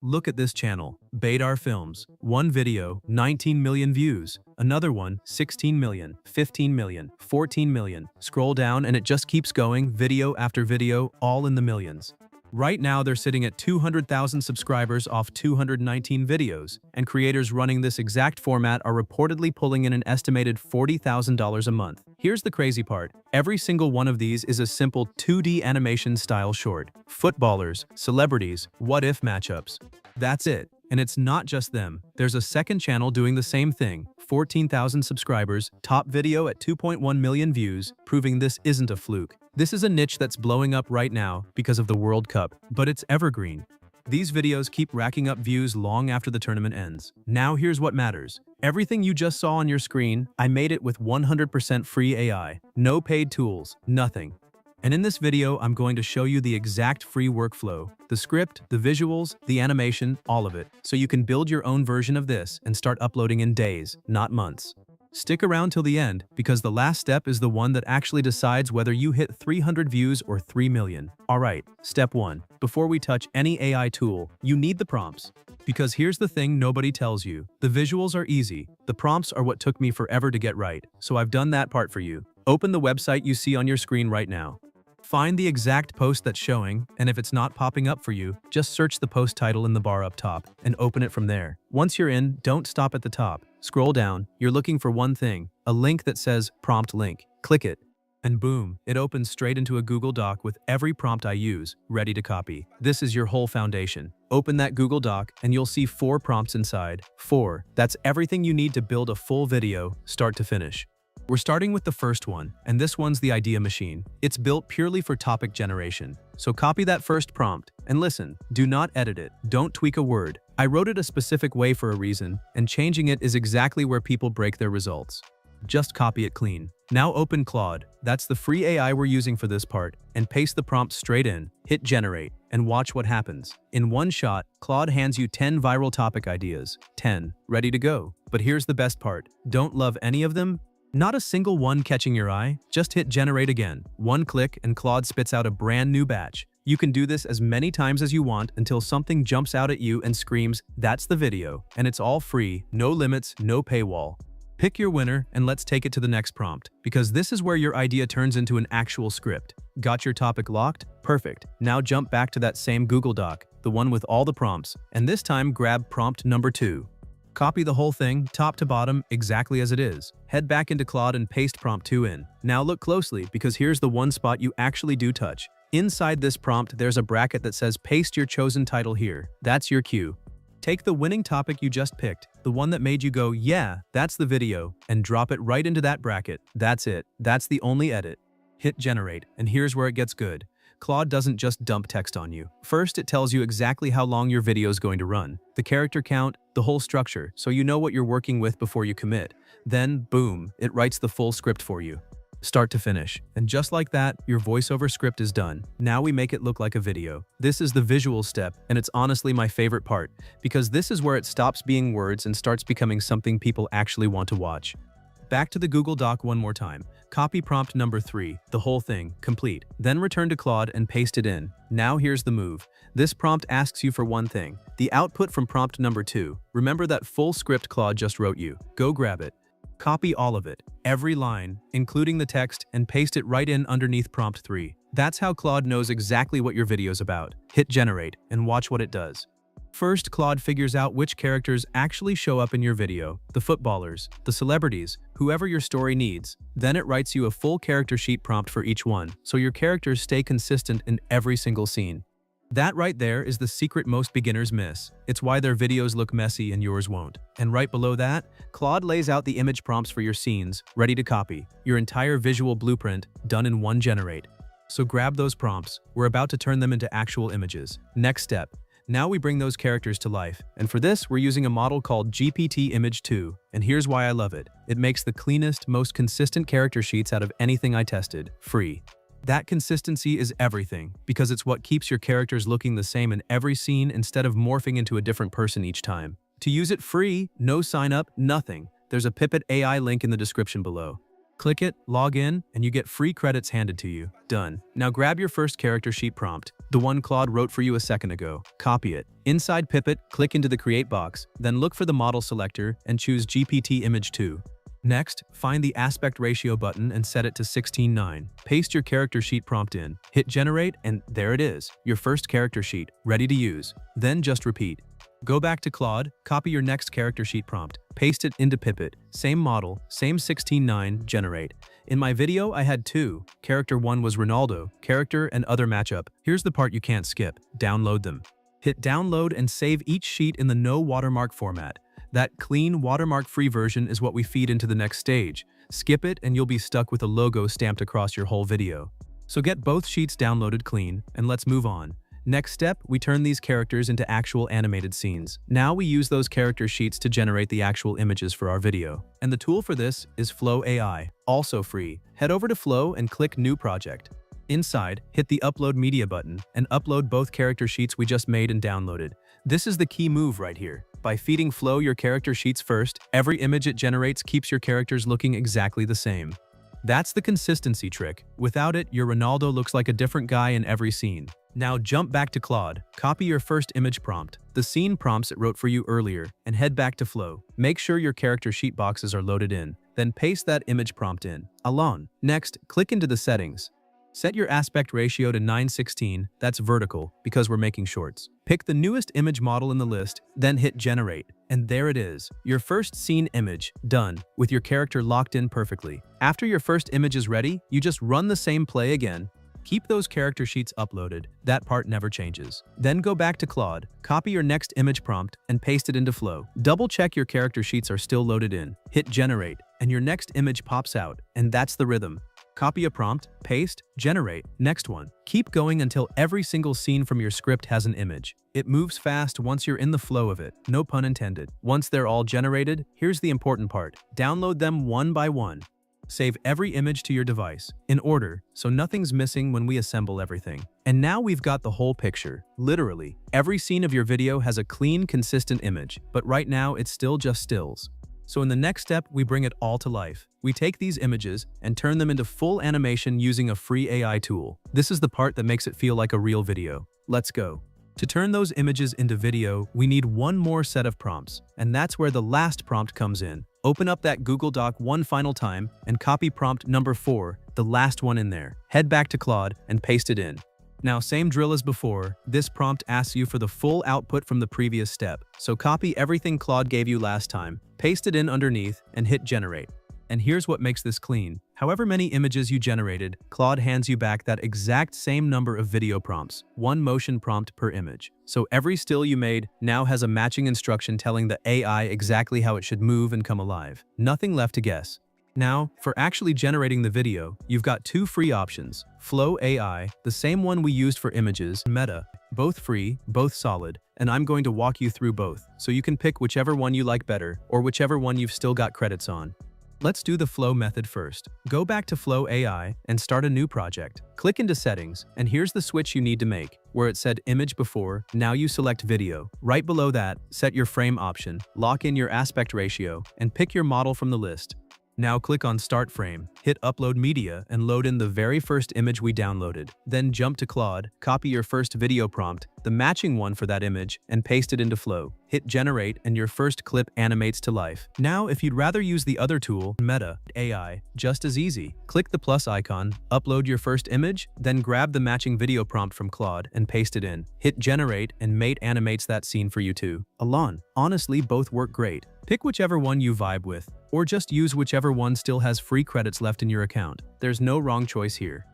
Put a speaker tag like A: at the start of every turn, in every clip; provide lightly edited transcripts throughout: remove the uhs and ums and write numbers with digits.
A: Look at this channel, Badar Films. One video, 19 million views. Another one, 16 million, 15 million, 14 million. Scroll down and it just keeps going, video after video, all in the millions. Right now they're sitting at 200,000 subscribers off 219 videos, and creators running this exact format are reportedly pulling in an estimated $40,000 a month. Here's the crazy part. Every single one of these is a simple 2D animation style short. Footballers, celebrities, what-if matchups. That's it. And it's not just them. There's a second channel doing the same thing. 14,000 subscribers, top video at 2.1 million views, proving this isn't a fluke. This is a niche that's blowing up right now because of the World Cup, but it's evergreen. These videos keep racking up views long after the tournament ends. Now here's what matters. Everything you just saw on your screen, I made it with 100% free AI. No paid tools, nothing. And in this video, I'm going to show you the exact free workflow, the script, the visuals, the animation, all of it, so you can build your own version of this and start uploading in days, not months. Stick around till the end, because the last step is the one that actually decides whether you hit 300 views or 3 million. Alright, step 1. Before we touch any AI tool, you need the prompts. Because here's the thing nobody tells you. The visuals are easy. The prompts are what took me forever to get right, so I've done that part for you. Open the website you see on your screen right now. Find the exact post that's showing, and if it's not popping up for you, just search the post title in the bar up top and open it from there. Once you're in, don't stop at the top. Scroll down, you're looking for one thing, a link that says prompt link. Click it, and boom, it opens straight into a Google Doc with every prompt I use, ready to copy. This is your whole foundation. Open that Google Doc and you'll see 4 prompts inside. 4, that's everything you need to build a full video, start to finish. We're starting with the first one, and this one's the idea machine. It's built purely for topic generation. So copy that first prompt, and listen, do not edit it, don't tweak a word. I wrote it a specific way for a reason, and changing it is exactly where people break their results. Just copy it clean. Now open Claude, that's the free AI we're using for this part, and paste the prompt straight in, hit generate, and watch what happens. In one shot, Claude hands you 10 viral topic ideas. 10, ready to go. But here's the best part. Don't love any of them? Not a single one catching your eye? Just hit generate again. One click and Claude spits out a brand new batch. You can do this as many times as you want until something jumps out at you and screams, "That's the video." And it's all free, no limits, no paywall. Pick your winner and let's take it to the next prompt, because this is where your idea turns into an actual script. Got your topic locked? Perfect. Now jump back to that same Google Doc, the one with all the prompts, and this time grab prompt number 2. Copy the whole thing, top to bottom, exactly as it is. Head back into Claude and paste prompt 2 in. Now look closely, because here's the one spot you actually do touch. Inside this prompt, there's a bracket that says paste your chosen title here. That's your cue. Take the winning topic you just picked, the one that made you go, yeah, that's the video, and drop it right into that bracket. That's it. That's the only edit. Hit generate, and here's where it gets good. Claude doesn't just dump text on you. First, it tells you exactly how long your video is going to run, the character count, the whole structure, so you know what you're working with before you commit. Then, boom, it writes the full script for you, start to finish. And just like that, your voiceover script is done. Now we make it look like a video. This is the visual step, and it's honestly my favorite part, because this is where it stops being words and starts becoming something people actually want to watch. Back to the Google Doc one more time. Copy prompt number 3, the whole thing, complete. Then return to Claude and paste it in. Now here's the move. This prompt asks you for one thing, the output from prompt number 2. Remember that full script Claude just wrote you. Go grab it. Copy all of it, every line, including the text, and paste it right in underneath prompt 3. That's how Claude knows exactly what your video's about. Hit generate and watch what it does. First, Claude figures out which characters actually show up in your video, the footballers, the celebrities, whoever your story needs. Then it writes you a full character sheet prompt for each one, so your characters stay consistent in every single scene. That right there is the secret most beginners miss. It's why their videos look messy and yours won't. And right below that, Claude lays out the image prompts for your scenes, ready to copy. Your entire visual blueprint, done in one generate. So grab those prompts, we're about to turn them into actual images. Next step. Now we bring those characters to life, and for this we're using a model called GPT Image 2, and here's why I love it. It makes the cleanest, most consistent character sheets out of anything I tested, free. That consistency is everything, because it's what keeps your characters looking the same in every scene instead of morphing into a different person each time. To use it free, no sign up, nothing. There's a Pippit AI link in the description below. Click it, log in, and you get free credits handed to you. Done. Now grab your first character sheet prompt, the one Claude wrote for you a second ago. Copy it. Inside Pippit, click into the Create box, then look for the model selector and choose GPT Image 2. Next, find the aspect ratio button and set it to 16:9. Paste your character sheet prompt in, hit generate, and there it is, your first character sheet, ready to use. Then just repeat. Go back to Claude, copy your next character sheet prompt, paste it into Pippit, same model, same 16:9, generate. In my video, I had two. Character 1 was Ronaldo, character and other matchup. Here's the part you can't skip, download them. Hit download and save each sheet in the no watermark format. That clean, watermark-free version is what we feed into the next stage. Skip it and you'll be stuck with a logo stamped across your whole video. So get both sheets downloaded clean, and let's move on. Next step, we turn these characters into actual animated scenes. Now we use those character sheets to generate the actual images for our video. And the tool for this is flowai, also free. Head over to Flow and click New Project. Inside, hit the Upload Media button and upload both character sheets we just made and downloaded. This is the key move right here. By feeding Flow your character sheets first, every image it generates keeps your characters looking exactly the same. That's the consistency trick. Without it, your Ronaldo looks like a different guy in every scene. Now jump back to Claude, copy your first image prompt, the scene prompts it wrote for you earlier, and head back to Flow. Make sure your character sheet boxes are loaded in. Then paste that image prompt in. Alon. Next, click into the settings. Set your aspect ratio to 9:16, that's vertical, because we're making shorts. Pick the newest image model in the list, then hit generate. And there it is, your first scene image, done, with your character locked in perfectly. After your first image is ready, you just run the same play again. Keep those character sheets uploaded, that part never changes. Then go back to Claude, copy your next image prompt, and paste it into Flow. Double check your character sheets are still loaded in. Hit generate, and your next image pops out, and that's the rhythm. Copy a prompt, paste, generate, next one. Keep going until every single scene from your script has an image. It moves fast once you're in the flow of it, no pun intended. Once they're all generated, here's the important part. Download them one by one. Save every image to your device, in order, so nothing's missing when we assemble everything. And now we've got the whole picture. Literally, every scene of your video has a clean, consistent image, but right now it's still just stills. So in the next step, we bring it all to life. We take these images and turn them into full animation using a free AI tool. This is the part that makes it feel like a real video. Let's go. To turn those images into video, we need one more set of prompts, and that's where the last prompt comes in. Open up that Google Doc one final time and copy prompt number 4, the last one in there. Head back to Claude and paste it in. Now, same drill as before, this prompt asks you for the full output from the previous step. So copy everything Claude gave you last time, paste it in underneath, and hit generate. And here's what makes this clean. However many images you generated, Claude hands you back that exact same number of video prompts, one motion prompt per image. So every still you made now has a matching instruction telling the AI exactly how it should move and come alive. Nothing left to guess. Now, for actually generating the video, you've got two free options. flowai, the same one we used for images, Meta, both free, both solid, and I'm going to walk you through both, so you can pick whichever one you like better, or whichever one you've still got credits on. Let's do the flow method first. Go back to flowai and start a new project. Click into settings, and here's the switch you need to make. Where it said image before, now you select video. Right below that, set your frame option, lock in your aspect ratio, and pick your model from the list. Now click on Start Frame, hit Upload Media, and load in the very first image we downloaded. Then jump to Claude, copy your first video prompt, the matching one for that image, and paste it into Flow. Hit Generate, and your first clip animates to life. Now, if you'd rather use the other tool, Meta AI, just as easy. Click the plus icon, upload your first image, then grab the matching video prompt from Claude and paste it in. Hit Generate, and Mate animates that scene for you too. Alon. Honestly, both work great. Pick whichever one you vibe with, or just use whichever one still has free credits left in your account. There's no wrong choice here.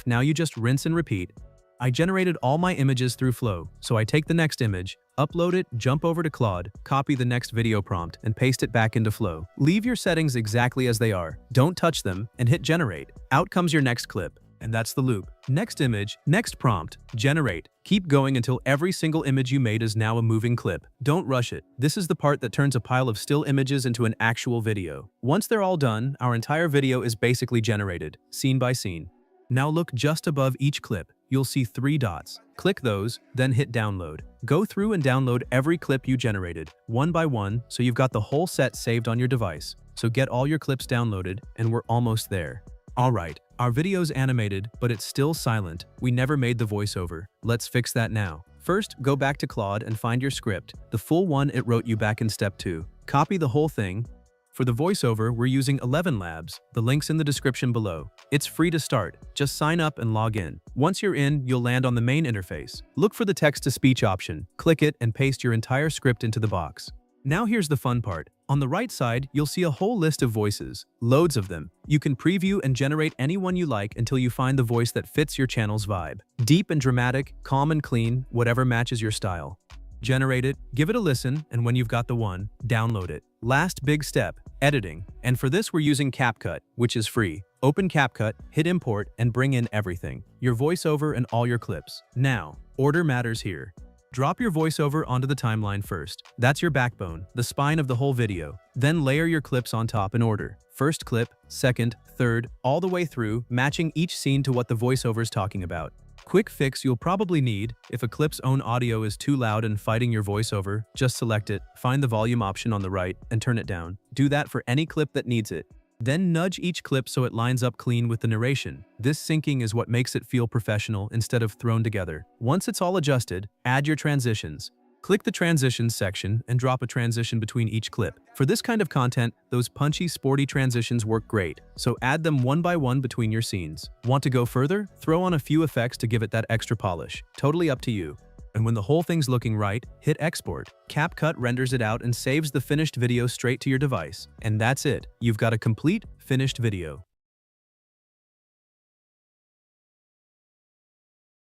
A: Now you just rinse and repeat. I generated all my images through Flow, so I take the next image, upload it, jump over to Claude, copy the next video prompt, and paste it back into Flow. Leave your settings exactly as they are, don't touch them, and hit Generate. Out comes your next clip. And that's the loop. Next image, next prompt, generate. Keep going until every single image you made is now a moving clip. Don't rush it. This is the part that turns a pile of still images into an actual video. Once they're all done, our entire video is basically generated, scene by scene. Now look just above each clip. You'll see 3 dots. Click those, then hit download. Go through and download every clip you generated, one by one, so you've got the whole set saved on your device. So get all your clips downloaded, and we're almost there. Alright, our video's animated, but it's still silent. We never made the voiceover. Let's fix that now. First, go back to Claude and find your script, the full one it wrote you back in step 2. Copy the whole thing. For the voiceover, we're using ElevenLabs, the link's in the description below. It's free to start, just sign up and log in. Once you're in, you'll land on the main interface. Look for the text-to-speech option, click it and paste your entire script into the box. Now here's the fun part. On the right side, you'll see a whole list of voices, loads of them. You can preview and generate any one you like until you find the voice that fits your channel's vibe. Deep and dramatic, calm and clean, whatever matches your style. Generate it, give it a listen, and when you've got the one, download it. Last big step, editing. And for this we're using CapCut, which is free. Open CapCut, hit import, and bring in everything. Your voiceover and all your clips. Now, order matters here. Drop your voiceover onto the timeline first. That's your backbone, the spine of the whole video. Then layer your clips on top in order. First clip, second, third, all the way through, matching each scene to what the voiceover's talking about. Quick fix you'll probably need: if a clip's own audio is too loud and fighting your voiceover, just select it, find the volume option on the right, and turn it down. Do that for any clip that needs it. Then nudge each clip so it lines up clean with the narration. This syncing is what makes it feel professional instead of thrown together. Once it's all adjusted, add your transitions. Click the transitions section and drop a transition between each clip. For this kind of content, those punchy, sporty transitions work great, so add them one by one between your scenes. Want to go further? Throw on a few effects to give it that extra polish. Totally up to you. And when the whole thing's looking right, hit export. CapCut renders it out and saves the finished video straight to your device. And that's it. You've got a complete, finished video.